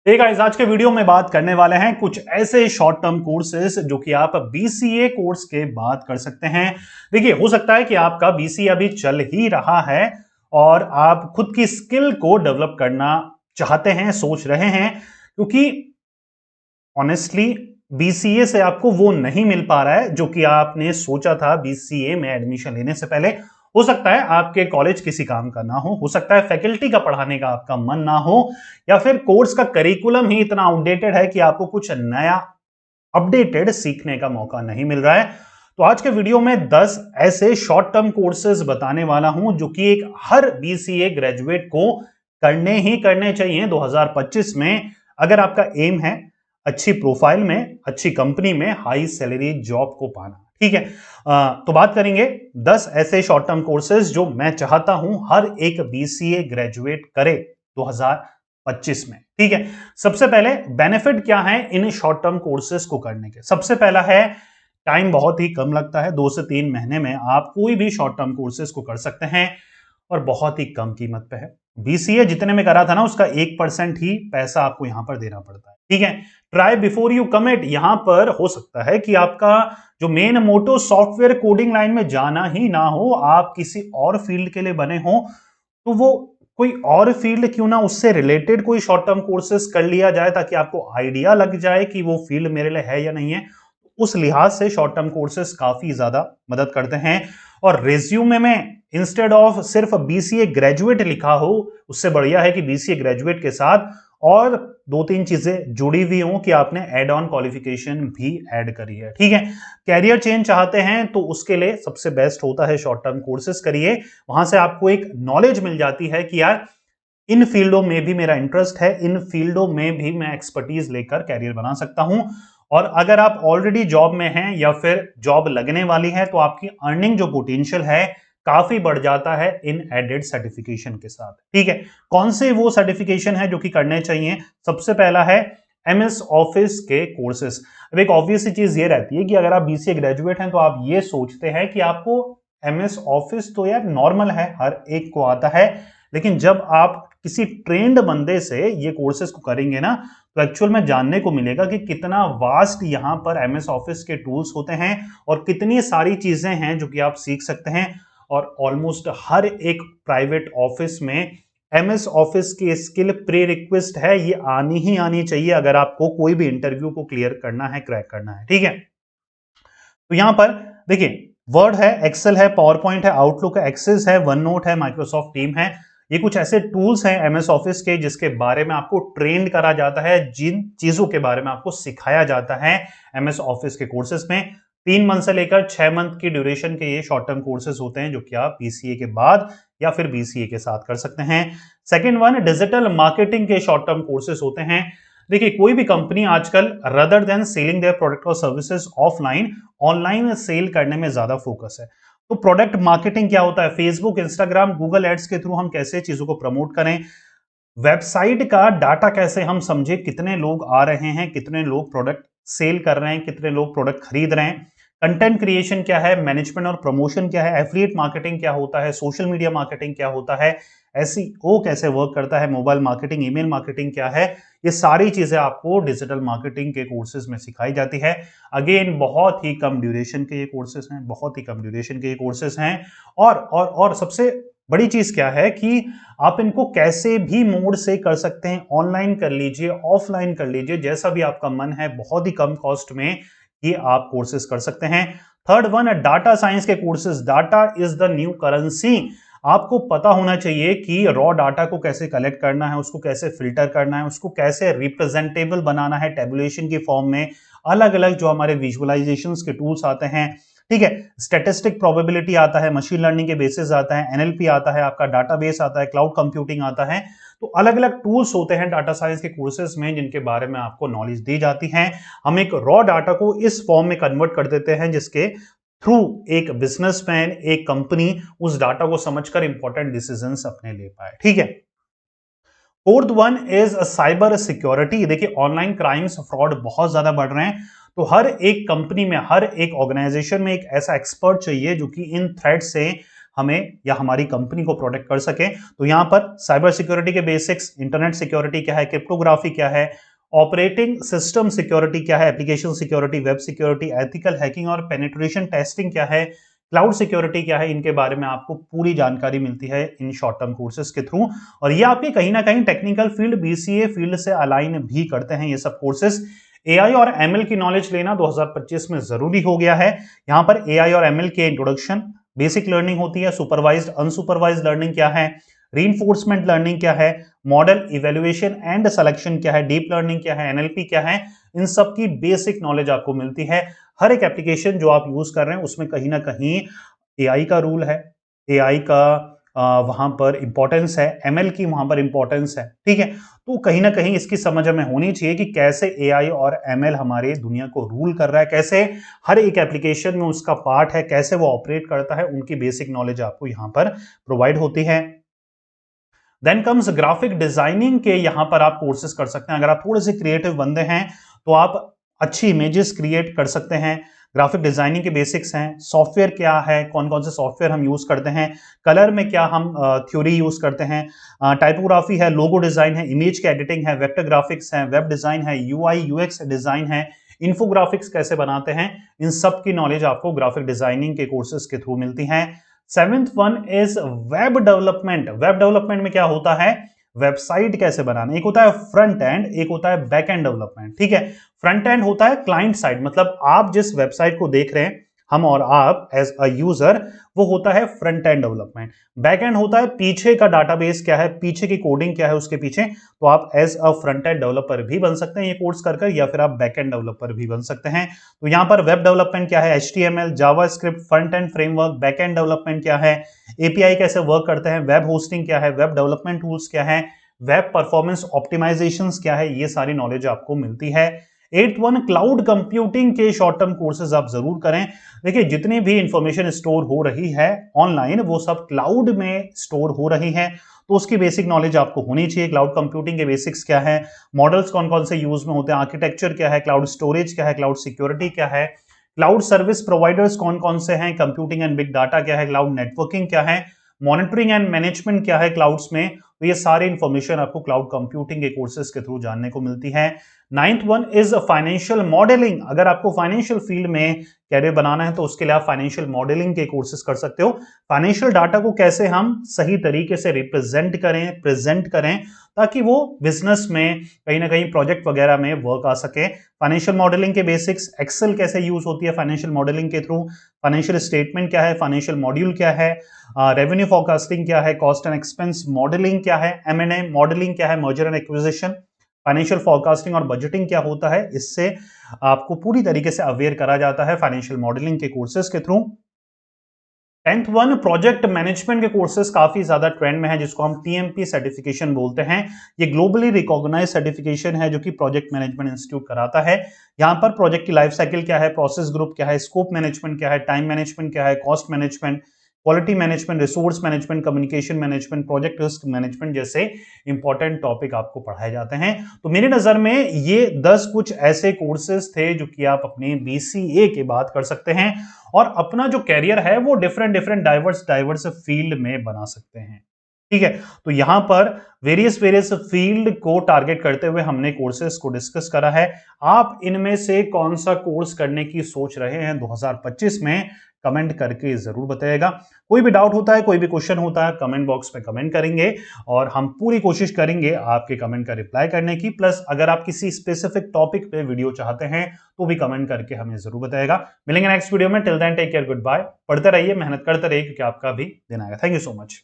Hey guys, आज के video में बात करने वाले हैं कुछ ऐसे शॉर्ट टर्म कोर्सेज जो कि आप बीसीए कोर्स के बाद कर सकते हैं। देखिए, हो सकता है कि आपका बीसीए अभी चल ही रहा है और आप खुद की स्किल को डेवलप करना चाहते हैं, सोच रहे हैं, क्योंकि ऑनेस्टली बीसीए से आपको वो नहीं मिल पा रहा है जो कि आपने सोचा था बीसीए में एडमिशन लेने से पहले। हो सकता है आपके कॉलेज किसी काम का ना हो सकता है फैकल्टी का पढ़ाने का आपका मन ना हो, या फिर कोर्स का करिकुलम ही इतना आउटडेटेड है कि आपको कुछ नया अपडेटेड सीखने का मौका नहीं मिल रहा है। तो आज के वीडियो में 10 ऐसे शॉर्ट टर्म कोर्सेज बताने वाला हूं जो कि एक हर बीसीए ग्रेजुएट को करने ही करने चाहिए 2025 में, अगर आपका एम है अच्छी प्रोफाइल में, अच्छी कंपनी में हाई सैलरी जॉब को पाना। ठीक है, तो बात करेंगे 10 ऐसे शॉर्ट टर्म कोर्सेज जो मैं चाहता हूं हर एक बीसीए ग्रेजुएट करे 2025 में। ठीक है, सबसे पहले बेनिफिट क्या है इन शॉर्ट टर्म कोर्सेज को करने के। सबसे पहला है टाइम बहुत ही कम लगता है, 2 से 3 महीने में आप कोई भी शॉर्ट टर्म कोर्सेज को कर सकते हैं और बहुत ही कम कीमत पे है। बीसीए जितने में करा था ना, उसका 1% ही पैसा आपको यहां पर देना पड़ता है। ठीक है, ट्राई बिफोर यू कमिट। यहां पर हो सकता है कि आपका जो main motto software coding line में जाना ही ना हो, आप किसी और फील्ड के लिए बने हो, तो वो कोई और फील्ड क्यों ना, उससे रिलेटेड कोई शॉर्ट टर्म कोर्सेज कर लिया जाए ताकि आपको आइडिया लग जाए कि वो फील्ड मेरे लिए है या नहीं है। उस लिहाज से शॉर्ट टर्म कोर्सेज काफी ज्यादा मदद करते हैं। और रेज्यूमे में इंस्टेड ऑफ सिर्फ बीसीए ग्रेजुएट लिखा हो, उससे बढ़िया है कि बीसीए ग्रेजुएट के साथ और 2-3 चीजें जुड़ी हुई हों कि आपने एड ऑन क्वालिफिकेशन भी ऐड करी है। ठीक है, कैरियर चेंज चाहते हैं तो उसके लिए सबसे बेस्ट होता है शॉर्ट टर्म कोर्सेज करिए। वहां से आपको एक नॉलेज मिल जाती है कि यार इन फील्डों में भी मेरा इंटरेस्ट है, इन फील्डों में भी मैं एक्सपर्टीज लेकर कैरियर बना सकता हूं। और अगर आप ऑलरेडी जॉब में हैं या फिर जॉब लगने वाली है तो आपकी अर्निंग जो पोटेंशियल है काफी बढ़ जाता है इन एडेड सर्टिफिकेशन के साथ। ठीक है, कौन से वो सर्टिफिकेशन है जो कि करने चाहिए? सबसे पहला है एमएस ऑफिस के कोर्सेज। अब एक ऑब्वियस सी चीज ये रहती है कि अगर आप बीसीए ग्रेजुएट हैं तो आप ये सोचते हैं कि आपको एमएस ऑफिस तो यार नॉर्मल है, हर एक को आता है। लेकिन जब आप किसी ट्रेंड बंदे से ये कोर्सेज को करेंगे ना, तो एक्चुअल में जानने को मिलेगा कि कितना वास्ट यहां पर एमएस ऑफिस के टूल्स होते हैं और कितनी सारी चीजें हैं जो कि आप सीख सकते हैं। और ऑलमोस्ट हर एक प्राइवेट ऑफिस में एमएस ऑफिस की स्किल प्री रिक्वेस्ट है, ये आनी ही आनी चाहिए अगर आपको कोई भी इंटरव्यू को क्लियर करना है, क्रैक करना है। ठीक है, तो यहां पर देखिए, वर्ड है, एक्सेल है, पावर पॉइंट है, आउटलुक है, एक्सेस है, वन नोट है, माइक्रोसॉफ्ट टीम है। ये कुछ ऐसे टूल्स हैं एमएस ऑफिस के जिसके बारे में आपको ट्रेंड करा जाता है, जिन चीजों के बारे में आपको सिखाया जाता है एमएस ऑफिस के कोर्सेज में। 3 मंथ से लेकर 6 मंथ की ड्यूरेशन के ये शॉर्ट टर्म कोर्सेज होते हैं जो कि आप बीसीए के बाद या फिर बीसीए के साथ कर सकते हैं। सेकेंड वन, डिजिटल मार्केटिंग के शॉर्ट टर्म कोर्सेज होते हैं। देखिए, कोई भी कंपनी आजकल rather than selling their product और सर्विसेज ऑफलाइन, ऑनलाइन सेल करने में ज्यादा फोकस है। तो प्रोडक्ट मार्केटिंग क्या होता है? फेसबुक, इंस्टाग्राम, गूगल एड्स के थ्रू हम कैसे चीजों को प्रमोट करें, वेबसाइट का डाटा कैसे हम समझे, कितने लोग आ रहे हैं, कितने लोग प्रोडक्ट सेल कर रहे हैं, कितने लोग प्रोडक्ट खरीद रहे हैं, कंटेंट क्रिएशन क्या है, मैनेजमेंट और प्रमोशन क्या है, एफिलिएट मार्केटिंग क्या होता है, सोशल मीडिया मार्केटिंग क्या होता है, एसईओ कैसे वर्क करता है, मोबाइल मार्केटिंग, ईमेल मार्केटिंग क्या है, ये सारी चीजें आपको डिजिटल मार्केटिंग के कोर्सेज में सिखाई जाती है। अगेन बहुत ही कम ड्यूरेशन के ये कोर्सेज हैं, बहुत ही कम ड्यूरेशन के ये कोर्सेज हैं। और सबसे बड़ी चीज क्या है कि आप इनको कैसे भी मोड से कर सकते हैं, ऑनलाइन कर लीजिए, ऑफलाइन कर लीजिए, जैसा भी आपका मन है, बहुत ही कम कॉस्ट में ये आप कोर्सेज कर सकते हैं। थर्ड वन है डाटा साइंस के courses. Data is the new currency. आपको पता होना चाहिए कि रॉ डाटा को कैसे कलेक्ट करना है, उसको कैसे फिल्टर करना है, उसको कैसे रिप्रेजेंटेबल बनाना है टेबुलेशन की फॉर्म में, अलग अलग जो हमारे विजुअलाइजेशन के टूल्स आते हैं। ठीक है, स्टैटिस्टिक प्रोबेबिलिटी आता है, मशीन लर्निंग के बेसिस आता है, एनएलपी आता है, आपका डाटाबेस आता है, क्लाउड कंप्यूटिंग आता है। तो अलग अलग टूल्स होते हैं डाटा साइंस के कोर्सेज में जिनके बारे में आपको नॉलेज दी जाती है। हम एक रॉ डाटा को इस फॉर्म में कन्वर्ट कर देते हैं जिसके थ्रू एक बिजनेसमैन, एक कंपनी उस डाटा को समझकर इंपॉर्टेंट डिसीजंस अपने ले पाए। ठीक है, fourth one is cyber security. देखिए, ऑनलाइन क्राइम्स, फ्रॉड बहुत ज्यादा बढ़ रहे हैं, तो हर एक कंपनी में, हर एक ऑर्गेनाइजेशन में एक ऐसा एक्सपर्ट चाहिए जो कि इन थ्रेट से हमें या हमारी कंपनी को प्रोटेक्ट कर सके। तो यहां पर साइबर सिक्योरिटी के बेसिक्स, इंटरनेट सिक्योरिटी क्या है, क्रिप्टोग्राफी क्या है, ऑपरेटिंग सिस्टम सिक्योरिटी क्या है, application security, web security, ethical hacking और पेनिट्रेशन टेस्टिंग क्या है, क्लाउड सिक्योरिटी क्या है, इनके बारे में आपको पूरी जानकारी मिलती है इन शॉर्ट टर्म कोर्सेज के थ्रू। और ये आपके कहीं ना कहीं टेक्निकल फील्ड, बीसीए फील्ड से अलाइन भी करते हैं ये सब कोर्सेज। एआई और एमएल की नॉलेज लेना 2025 में जरूरी हो गया है। यहां पर एआई और एमएल के इंट्रोडक्शन, बेसिक लर्निंग होती है, सुपरवाइज्ड अनसुपरवाइज्ड लर्निंग क्या है, रीइंफोर्समेंट लर्निंग क्या है, मॉडल इवैल्यूएशन एंड सिलेक्शन क्या है, डीप लर्निंग क्या है, एनएलपी क्या है, इन सब की बेसिक नॉलेज आपको मिलती है। हर एक एप्लीकेशन जो आप यूज कर रहे हैं उसमें कहीं ना कहीं एआई का रूल है, एआई का वहां पर इंपॉर्टेंस है, एमएल की वहां पर इंपॉर्टेंस है, ठीक है। तो कहीं ना कहीं इसकी समझ हमें होनी चाहिए कि कैसे एआई और एमएल हमारे दुनिया को रूल कर रहा है, कैसे हर एक एप्लीकेशन में उसका पार्ट है, कैसे वो ऑपरेट करता है, उनकी बेसिक नॉलेज आपको यहां पर प्रोवाइड होती है। देन कम्स ग्राफिक डिजाइनिंग के यहां पर आप कोर्सेज कर सकते हैं। अगर आप थोड़े से क्रिएटिव बंदे हैं तो आप अच्छी इमेजेस क्रिएट कर सकते हैं। ग्राफिक डिजाइनिंग के बेसिक्स हैं, सॉफ्टवेयर क्या है, कौन कौन से सॉफ्टवेयर हम यूज करते हैं, कलर में क्या हम थ्योरी यूज करते हैं, टाइपोग्राफी है, लोगो डिजाइन है, इमेज की एडिटिंग है, वेक्टर ग्राफिक्स है, वेब डिजाइन है, यूआई यूएक्स डिजाइन है, इन्फोग्राफिक्स कैसे बनाते हैं, इन सब की नॉलेज आपको ग्राफिक डिजाइनिंग के कोर्सेज के थ्रू मिलती है। Seventh one is web development. Web development में क्या होता है, वेबसाइट कैसे बनाना। एक होता है फ्रंट एंड, एक होता है बैक एंड डेवलपमेंट, ठीक है। फ्रंट एंड होता है क्लाइंट साइड, मतलब आप जिस वेबसाइट को देख रहे हैं, हम और आप एज अ यूजर, वो होता है front end development. Back and होता है पीछे का डाटाबेस क्या है, पीछे की कोडिंग क्या है उसके पीछे। तो आप as a front end developer भी बन सकते हैं ये कोर्स कर, या फिर आप बैक एंड डेवलपर भी बन सकते हैं। तो यहां पर वेब डेवलपमेंट क्या है, HTML, JavaScript, front end framework, back and development क्या है, एपीआई कैसे वर्क करते हैं, वेब होस्टिंग क्या है, वेब डेवलपमेंट टूल्स क्या है, वेब परफॉर्मेंस ऑप्टिमाइजेशंस क्या है, ये सारी नॉलेज आपको मिलती है। एट्थ वन, क्लाउड कंप्यूटिंग के शॉर्ट टर्म कोर्सेज आप जरूर करें। देखिए जितनी भी इंफॉर्मेशन स्टोर हो रही है ऑनलाइन, वो सब क्लाउड में स्टोर हो रही है, तो उसकी बेसिक नॉलेज आपको होनी चाहिए। क्लाउड कंप्यूटिंग के बेसिक्स क्या है, मॉडल्स कौन कौन से यूज में होते हैं, आर्किटेक्चर क्या है, क्लाउड स्टोरेज क्या है, क्लाउड सिक्योरिटी क्या है, क्लाउड सर्विस प्रोवाइडर्स कौन कौन से हैं, कंप्यूटिंग एंड बिग डाटा क्या है, क्लाउड नेटवर्किंग क्या है, मॉनिटरिंग एंड मैनेजमेंट क्या है क्लाउड्स में। तो ये सारी इंफॉर्मेशन आपको क्लाउड कंप्यूटिंग के कोर्सेज के थ्रू जानने को मिलती है। Ninth one is financial modelling. अगर आपको फाइनेंशियल फील्ड में कैरियर बनाना है तो उसके लिए आप फाइनेंशियल मॉडलिंग के कोर्सेज कर सकते हो। फाइनेंशियल डाटा को कैसे हम सही तरीके से रिप्रेजेंट करें, प्रेजेंट करें, ताकि वो बिजनेस में कहीं ना कहीं प्रोजेक्ट वगैरह में वर्क आ सके। फाइनेंशियल मॉडलिंग के बेसिक्स, एक्सेल कैसे यूज होती है फाइनेंशियल मॉडलिंग के थ्रू, फाइनेंशियल स्टेटमेंट क्या है, फाइनेंशियल मॉड्यूल क्या है, रेवेन्यू फोरकास्टिंग क्या है, कॉस्ट एंड एक्सपेंस मॉडलिंग क्या है, M&A मॉडलिंग क्या है, merger and acquisition, financial forecasting और बजटिंग क्या होता है, इससे आपको पूरी तरीके से अवेयर करा जाता है फाइनेंशियल मॉडलिंग के कोर्सेज के through. 10th one, project management के कोर्सेज काफी ज्यादा ट्रेंड में है, जिसको हम PMP सर्टिफिकेशन बोलते हैं। ये ग्लोबली रिकॉग्नाइज सर्टिफिकेशन है जो कि प्रोजेक्ट मैनेजमेंट इंस्टीट्यूट कराता है। यहाँ पर प्रोजेक्ट की लाइफ साइकिल क्या है, प्रोसेस ग्रुप क्या है, स्कोप मैनेजमेंट क्या है, टाइम मैनेजमेंट क्या है, cost management, quality management, resource management, communication management, project risk management जैसे इंपॉर्टेंट टॉपिक आपको पढ़ाए जाते हैं। तो मेरी नजर में ये 10 कुछ ऐसे कोर्सेज थे जो कि आप अपने BCA के बाद कर सकते हैं और अपना जो कैरियर है वो डिफरेंट डिफरेंट डाइवर्स फील्ड में बना सकते हैं, ठीक है। तो यहां पर वेरियस फील्ड को टारगेट करते हुए हमने कोर्सेज को डिस्कस करा है। आप इनमें से कौन सा कोर्स करने की सोच रहे हैं 2025 में, कमेंट करके जरूर बताइएगा। कोई भी डाउट होता है, कोई भी क्वेश्चन होता है, कमेंट बॉक्स में कमेंट करेंगे और हम पूरी कोशिश करेंगे आपके कमेंट का रिप्लाई करने की। प्लस अगर आप किसी स्पेसिफिक टॉपिक पे वीडियो चाहते हैं तो भी कमेंट करके हमें जरूर बताइएगा। मिलेंगे नेक्स्ट वीडियो में। Till then take care, goodbye. पढ़ते रहिए, मेहनत करते रहिए, क्योंकि आपका भी दिन आएगा। Thank you so much.